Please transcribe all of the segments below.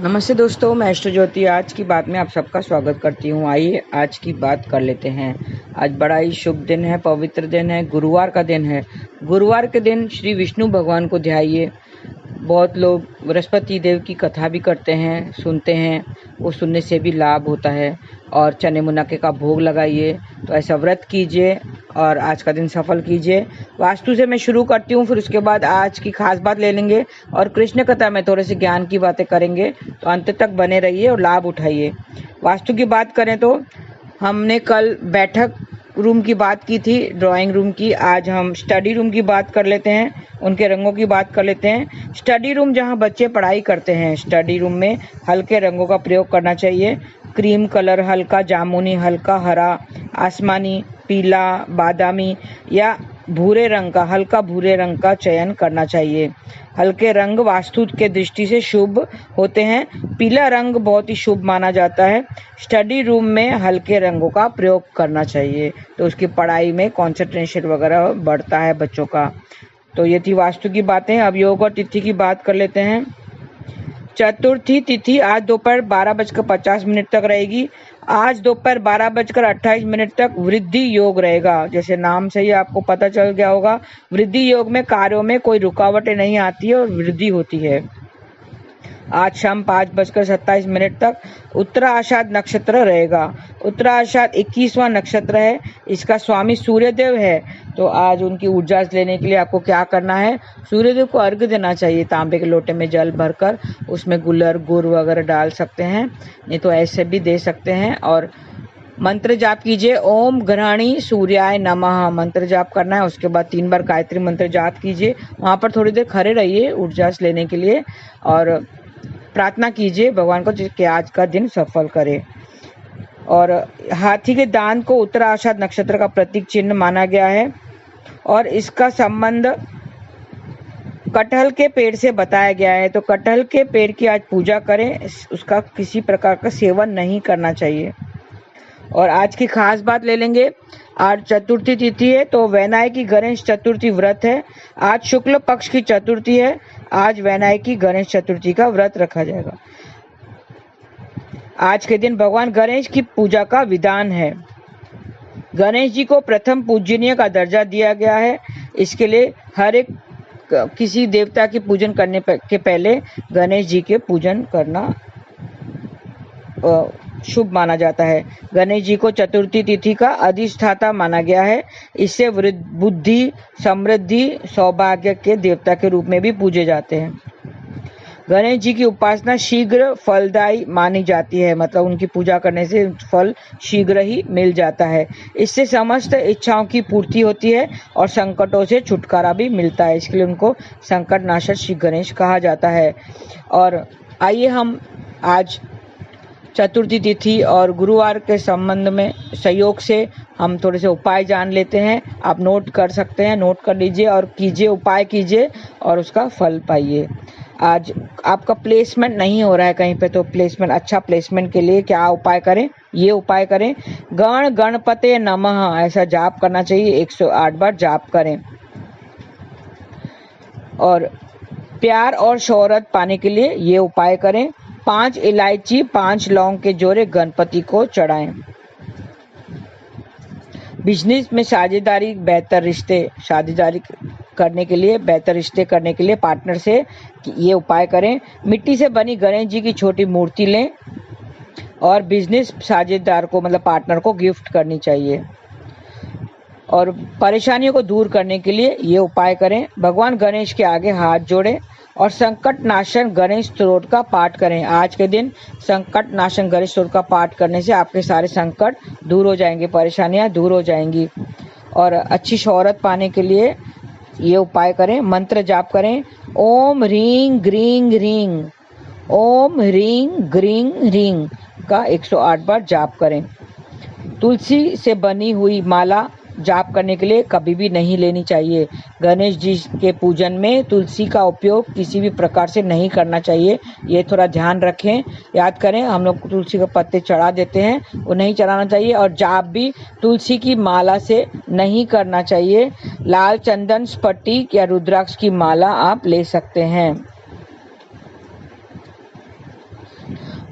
नमस्ते दोस्तों, मैं एस्ट्रो ज्योति आज की बात में आप सबका स्वागत करती हूँ। आइए आज की बात कर लेते हैं। आज बड़ा ही शुभ दिन है, पवित्र दिन है, गुरुवार का दिन है। गुरुवार के दिन श्री विष्णु भगवान को ध्याइए। बहुत लोग बृहस्पति देव की कथा भी करते हैं, सुनते हैं, वो सुनने से भी लाभ होता है। और चने मुनक्के का भोग लगाइए, तो ऐसा व्रत कीजिए और आज का दिन सफल कीजिए। वास्तु से मैं शुरू करती हूँ, फिर उसके बाद आज की खास बात ले लेंगे और कृष्ण कथा में थोड़े से ज्ञान की बातें करेंगे। तो अंत तक बने रहिए और लाभ उठाइए। वास्तु की बात करें तो हमने कल बैठक रूम की बात की थी, ड्राइंग रूम की। आज हम स्टडी रूम की बात कर लेते हैं, उनके रंगों की बात कर लेते हैं। स्टडी रूम जहां बच्चे पढ़ाई करते हैं, स्टडी रूम में हल्के रंगों का प्रयोग करना चाहिए। क्रीम कलर, हल्का जामुनी, हल्का हरा, आसमानी, पीला, बादामी या भूरे रंग का, हल्का भूरे रंग का चयन करना चाहिए। हल्के रंग वास्तु के दृष्टि से शुभ होते हैं। पीला रंग बहुत ही शुभ माना जाता है। स्टडी रूम में हल्के रंगों का प्रयोग करना चाहिए, तो उसकी पढ़ाई में कंसंट्रेशन वगैरह बढ़ता है बच्चों का। तो ये थी वास्तु की बातें। अब योग और तिथि की बात कर लेते हैं। चतुर्थी तिथि आज दोपहर 12:50 तक रहेगी। आज दोपहर 12:28 तक वृद्धि योग रहेगा। जैसे नाम से ही आपको पता चल गया होगा, वृद्धि योग में कार्यों में कोई रुकावटें नहीं आती है और वृद्धि होती है। आज शाम 5:27 तक उत्तराषाढ़ नक्षत्र रहेगा। उत्तराषाढ़ 21वां नक्षत्र है, इसका स्वामी सूर्यदेव है। तो आज उनकी ऊर्जा लेने के लिए आपको क्या करना है, सूर्यदेव को अर्घ्य देना चाहिए। तांबे के लोटे में जल भरकर उसमें गुलर गुड़ वगैरह डाल सकते हैं, नहीं तो ऐसे भी दे सकते हैं। और मंत्र जाप कीजिए, ओम घृणी सूर्याय नमः मंत्र जाप करना है। उसके बाद 3 बार गायत्री मंत्र जाप कीजिए। वहां पर थोड़ी देर खड़े रहिए ऊर्जा लेने के लिए और प्रार्थना कीजिए भगवान को कि आज का दिन सफल करे। और हाथी के दांत को उत्तराषाढ़ नक्षत्र का प्रतीक चिन्ह माना गया है और इसका संबंध कटहल के पेड़ से बताया गया है। तो कटहल के पेड़ की आज पूजा करें, उसका किसी प्रकार का सेवन नहीं करना चाहिए। और आज की खास बात ले लेंगे। आज चतुर्थी तिथि है, तो वैनायकी गणेश चतुर्थी व्रत है। आज शुक्ल पक्ष की चतुर्थी है। आज वैनायकी गणेश चतुर्थी का व्रत रखा जाएगा। आज के दिन भगवान गणेश की पूजा का विधान है। गणेश जी को प्रथम पूजनीय का दर्जा दिया गया है। इसके लिए हर एक किसी देवता की पूजन करने के पहले गणेश जी के पूजन करना शुभ माना जाता है। गणेश जी को चतुर्थी तिथि का अधिष्ठाता माना गया है। इससे बुद्धि, समृद्धि, सौभाग्य के देवता के रूप में भी पूजे जाते हैं। गणेश जी की उपासना शीघ्र फलदायी मानी जाती है, मतलब उनकी पूजा करने से फल शीघ्र ही मिल जाता है। इससे समस्त इच्छाओं की पूर्ति होती है और संकटों से छुटकारा भी मिलता है। इसके लिए उनको संकट नाशक श्री गणेश कहा जाता है। और आइए हम आज चतुर्थी तिथि और गुरुवार के संबंध में सहयोग से हम थोड़े से उपाय जान लेते हैं। आप नोट कर सकते हैं, नोट कर लीजिए और कीजिए, उपाय कीजिए और उसका फल पाइए। आज आपका प्लेसमेंट नहीं हो रहा है कहीं पे, तो प्लेसमेंट, अच्छा प्लेसमेंट के लिए क्या उपाय करें, ये उपाय करें। गण गणपते नमः ऐसा जाप करना चाहिए, 108 बार जाप करें। और प्यार और शोहरत पाने के लिए ये उपाय करें। 5 इलायची, 5 लौंग के जोड़े गणपति को चढ़ाएं। बिजनेस में साझेदारी, बेहतर रिश्ते, साझेदारी करने के लिए, बेहतर रिश्ते करने के लिए पार्टनर से ये उपाय करें। मिट्टी से बनी गणेश जी की छोटी मूर्ति लें और बिजनेस साझेदार को, मतलब पार्टनर को गिफ्ट करनी चाहिए। और परेशानियों को दूर करने के लिए ये उपाय करें। भगवान गणेश के आगे हाथ जोड़ें और संकट नाशन गणेश स्तोत्र का पाठ करें। आज के दिन संकट नाशन गणेश स्तोत्र का पाठ करने से आपके सारे संकट दूर हो जाएंगे, परेशानियां दूर हो जाएंगी। और अच्छी शोहरत पाने के लिए ये उपाय करें। मंत्र जाप करें, ओम ह्रीं ग्रीं ह्रीं, ओम ह्रीं ग्रीं ह्रीं का 108 बार जाप करें। तुलसी से बनी हुई माला जाप करने के लिए कभी भी नहीं लेनी चाहिए। गणेश जी के पूजन में तुलसी का उपयोग किसी भी प्रकार से नहीं करना चाहिए, ये थोड़ा ध्यान रखें। याद करें, हम लोग तुलसी के पत्ते चढ़ा देते हैं, वो नहीं चढ़ाना चाहिए। और जाप भी तुलसी की माला से नहीं करना चाहिए। लाल चंदन, स्फटिक या रुद्राक्ष की माला आप ले सकते हैं।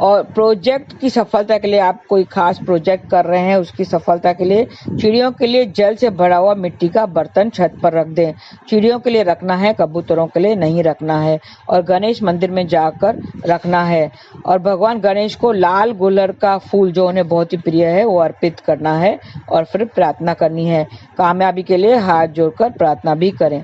और प्रोजेक्ट की सफलता के लिए आप कोई खास प्रोजेक्ट कर रहे हैं, उसकी सफलता के लिए चिड़ियों के लिए जल से भरा हुआ मिट्टी का बर्तन छत पर रख दें। चिड़ियों के लिए रखना है, कबूतरों के लिए नहीं रखना है। और गणेश मंदिर में जाकर रखना है और भगवान गणेश को लाल गुलर का फूल जो उन्हें बहुत ही प्रिय है वो अर्पित करना है और फिर प्रार्थना करनी है। कामयाबी के लिए हाथ जोड़कर प्रार्थना भी करें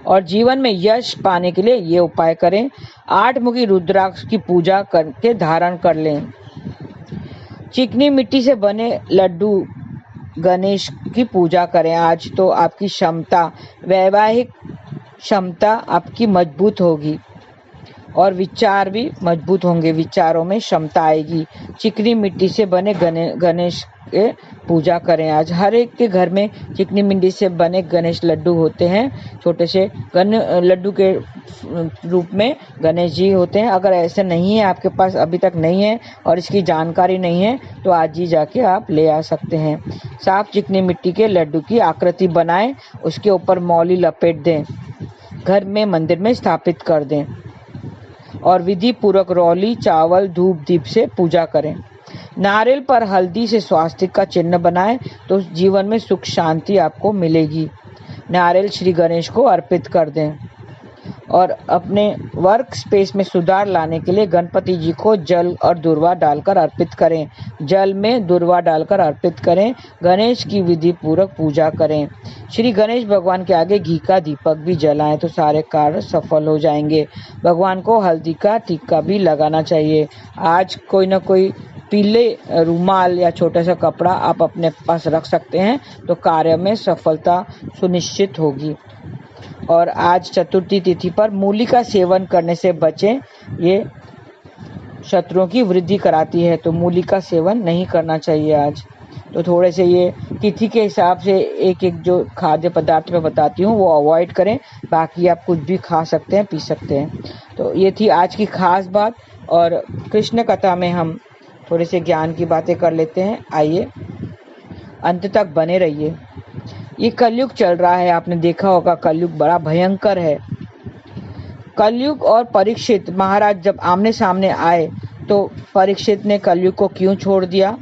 और जीवन में यश पाने के लिए ये उपाय करें। 8 मुखी रुद्राक्ष की पूजा करके धारण कर लें। चिकनी मिट्टी से बने लड्डू गणेश की पूजा करें। आज तो आपकी क्षमता, वैवाहिक क्षमता आपकी मजबूत होगी और विचार भी मजबूत होंगे, विचारों में क्षमता आएगी। चिकनी मिट्टी से बने गणेश के पूजा करें। आज हर एक के घर में चिकनी मिट्टी से बने गणेश लड्डू होते हैं, छोटे से लड्डू के रूप में गणेश जी होते हैं। अगर ऐसे नहीं है, आपके पास अभी तक नहीं है और इसकी जानकारी नहीं है, तो आज ही जाके आप ले आ सकते हैं। साफ चिकनी मिट्टी के लड्डू की आकृति बनाएं, उसके ऊपर मौली लपेट दें, घर में मंदिर में स्थापित कर दें और विधि पूर्वक रौली, चावल, धूप, दीप से पूजा करें। नारियल पर हल्दी से स्वास्तिक का चिन्ह बनाएं तो जीवन में सुख शांति आपको मिलेगी। नारियल श्री गणेश को अर्पित कर दें और अपने वर्क स्पेस में सुधार लाने के लिए गणपति जी को जल और दुर्वा डालकर अर्पित करें। जल में दुर्वा डालकर अर्पित करें। गणेश की विधि पूर्वक पूजा करें। श्री गणेश भगवान के आगे घी का दीपक भी जलाएं तो सारे कार्य सफल हो जाएंगे। भगवान को हल्दी का टीका भी लगाना चाहिए। आज कोई ना कोई पीले रुमाल या छोटा सा कपड़ा आप अपने पास रख सकते हैं तो कार्य में सफलता सुनिश्चित होगी। और आज चतुर्थी तिथि पर मूली का सेवन करने से बचें, ये शत्रुओं की वृद्धि कराती है, तो मूली का सेवन नहीं करना चाहिए आज। तो थोड़े से ये तिथि के हिसाब से एक एक जो खाद्य पदार्थ मैं बताती हूँ वो अवॉइड करें, बाकी आप कुछ भी खा सकते हैं, पी सकते हैं। तो ये थी आज की खास बात। और कृष्ण कथा में हम थोड़े से ज्ञान की बातें कर लेते हैं। आइए अंत तक बने रहिए। ये कलयुग चल रहा है, आपने देखा होगा कलयुग बड़ा भयंकर है। कलयुग और परीक्षित महाराज जब आमने सामने आए तो परीक्षित ने कलयुग को क्यों छोड़ दिया?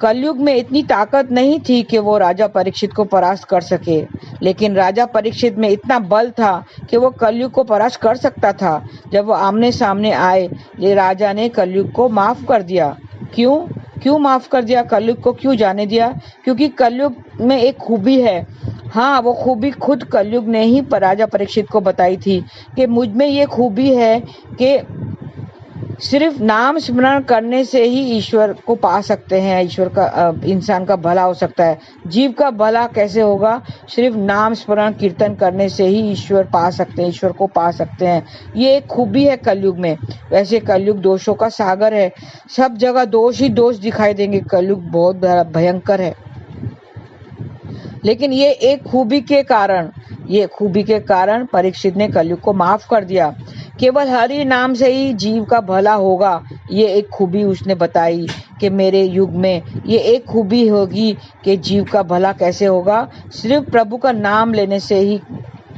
कलयुग में इतनी ताकत नहीं थी कि वो राजा परीक्षित को परास्त कर सके, लेकिन राजा परीक्षित में इतना बल था कि वो कलयुग को परास्त कर सकता था। जब वो आमने सामने आए, ये राजा ने कलयुग को माफ कर दिया। क्यों माफ कर दिया? कलयुग को क्यों जाने दिया? क्योंकि कलयुग में एक खूबी है। हाँ, वो खूबी खुद कलयुग ने ही राजा परीक्षित को बताई थी कि मुझ में ये खूबी है कि सिर्फ नाम स्मरण करने से ही ईश्वर को पा सकते हैं। ईश्वर का, इंसान का भला हो सकता है। जीव का भला कैसे होगा? सिर्फ नाम स्मरण कीर्तन करने से ही ईश्वर पा सकते हैं, ईश्वर को पा सकते हैं। ये एक खूबी है कलयुग में। वैसे कलयुग दोषों का सागर है, सब जगह दोष ही दोष दिखाई देंगे। कलयुग बहुत भयंकर है, लेकिन ये एक खूबी के कारण परीक्षित ने कलयुग को माफ कर दिया। केवल हरि नाम से ही जीव का भला होगा, ये एक खूबी उसने बताई कि मेरे युग में ये एक खूबी होगी कि जीव का भला कैसे होगा। सिर्फ प्रभु का नाम लेने से ही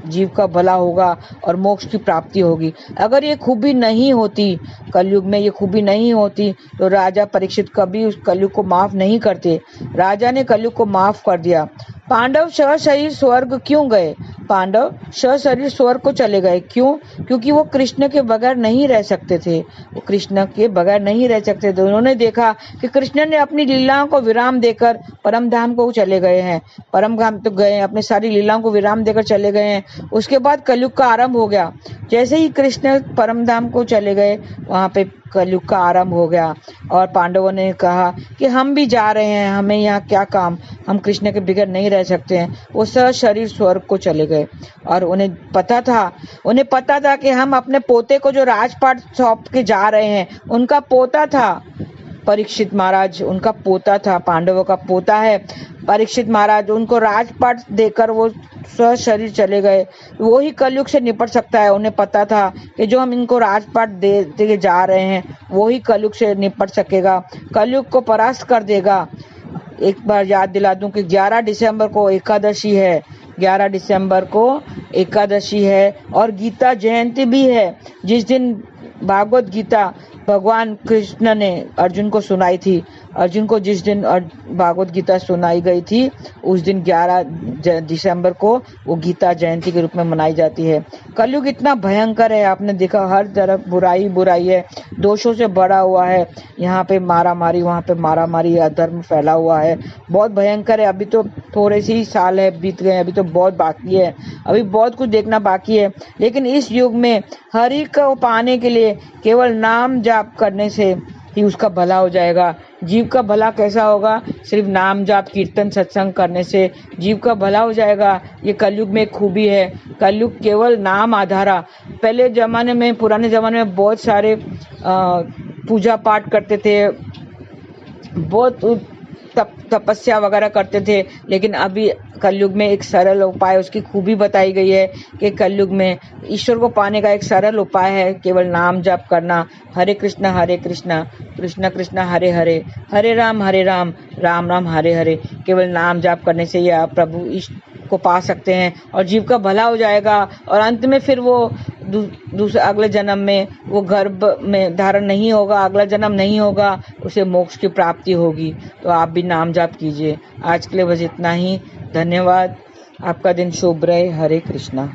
जीव का भला होगा और मोक्ष की प्राप्ति होगी। अगर ये खूबी नहीं होती, कलयुग में ये खूबी नहीं होती, तो राजा परीक्षित कभी उस कलयुग को माफ नहीं करते। राजा ने कलयुग को माफ कर दिया। पांडव सशरीर स्वर्ग क्यों गए? पांडव सशरीर स्वर्ग को चले गए क्यों? क्योंकि वो कृष्ण के बगैर नहीं रह सकते थे। वो कृष्ण के बगैर नहीं रह सकते थे। उन्होंने देखा कि कृष्ण ने अपनी लीलाओं को विराम देकर परम धाम को चले गए हैं। परम धाम तो गए, अपनी सारी लीलाओं को विराम देकर चले गए हैं। उसके बाद कलयुग का आरंभ हो गया। जैसे ही कृष्ण परम धाम को चले गए, वहां पे कलयुग का आरंभ हो गया। और पांडवों ने कहा कि हम भी जा रहे हैं, हमें यहाँ क्या काम, हम कृष्ण के बगैर नहीं रह सकते हैं। वो सशरीर स्वर्ग को चले गए और उन्हें पता था कि हम अपने पोते को जो राजपाट सौंप के जा रहे हैं, उनका पोता था परीक्षित महाराज, उनका पोता था, पांडवों का पोता है परीक्षित महाराज। उनको राजपाट देकर वो सशरीर चले गए। वो ही कलयुग से निपट सकता है। उन्हें पता था कि जो हम इनको राजपाट देते जा रहे हैं, वो ही कलयुग से निपट सकेगा, कलयुग को परास्त कर देगा। एक बार याद दिला दूं कि 11 दिसंबर को एकादशी है, 11 दिसंबर को एकादशी है और गीता जयंती भी है। जिस दिन भागवत गीता भगवान कृष्ण ने अर्जुन को सुनाई थी। अर्जुन को जिस दिन भागवत गीता सुनाई गई थी उस दिन 11 दिसंबर को वो गीता जयंती के रूप में मनाई जाती है। कलयुग इतना भयंकर है, आपने देखा हर तरफ बुराई बुराई है, दोषों से भरा हुआ है। यहाँ पे मारा मारी, वहाँ पे मारा मारी, अधर्म फैला हुआ है, बहुत भयंकर है। अभी तो थोड़े से ही साल है बीत गए, अभी तो बहुत बाकी है, अभी बहुत कुछ देखना बाकी है। लेकिन इस युग में हरि को पाने के लिए केवल नाम जाप करने से ही उसका भला हो जाएगा। जीव का भला कैसा होगा? सिर्फ नाम जाप कीर्तन सत्संग करने से जीव का भला हो जाएगा। ये कलयुग में एक खूबी है। कलयुग केवल नाम आधारा। पहले जमाने में, पुराने जमाने में बहुत सारे पूजा पाठ करते थे, बहुत तपस्या वगैरह करते थे। लेकिन अभी कलयुग में एक सरल उपाय, उसकी खूबी बताई गई है कि कलयुग में ईश्वर को पाने का एक सरल उपाय है केवल नाम जप करना। हरे कृष्णा कृष्ण कृष्ण हरे हरे, हरे राम राम राम हरे हरे। केवल नाम जप करने से यह प्रभु ईश्वर को पा सकते हैं और जीव का भला हो जाएगा। और अंत में फिर वो दूसरे अगले जन्म में वो गर्भ में धारण नहीं होगा, अगला जन्म नहीं होगा, उसे मोक्ष की प्राप्ति होगी। तो आप भी नाम जाप कीजिए। आज के लिए बस इतना ही। धन्यवाद। आपका दिन शुभ रहे। हरे कृष्णा।